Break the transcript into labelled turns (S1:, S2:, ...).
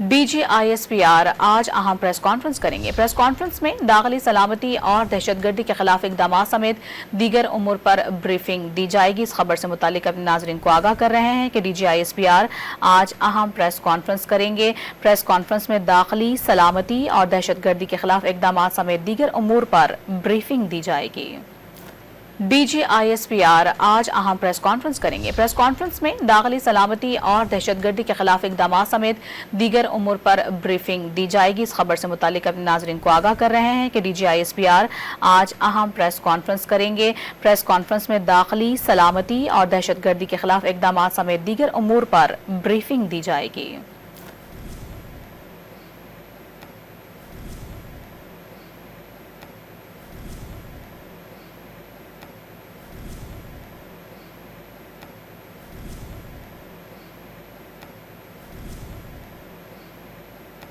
S1: DGISPR آج اہم press conference کریں گے۔ پریس کانفرنس میں داخلی سلامتی اور دہشت گردی کے خلاف اقدامات سمیت دیگر امور پر بریفنگ دی جائے گی۔ اس خبر سے متعلق اپنے ناظرین کو آگاہ کر رہے ہیں کہ DGISPR آج اہم پریس کانفرنس کریں گے۔ پریس کانفرنس میں داخلی سلامتی اور دہشت گردی کے خلاف اقدامات سمیت دیگر امور پر بریفنگ دی جائے گی۔ DGISPR آج اہم پریس کانفرنس کریں گے۔ پریس کانفرنس میں داخلی سلامتی اور دہشت گردی کے خلاف اقدامات سمیت دیگر امور پر بریفنگ دی جائے گی۔ اس خبر سے متعلق اپنے ناظرین کو آگاہ کر رہے ہیں کہ DGISPR آج اہم پریس کانفرنس کریں گے۔ پریس کانفرنس میں داخلی سلامتی اور دہشت گردی کے خلاف اقدامات سمیت دیگر امور پر بریفنگ دی جائے گی۔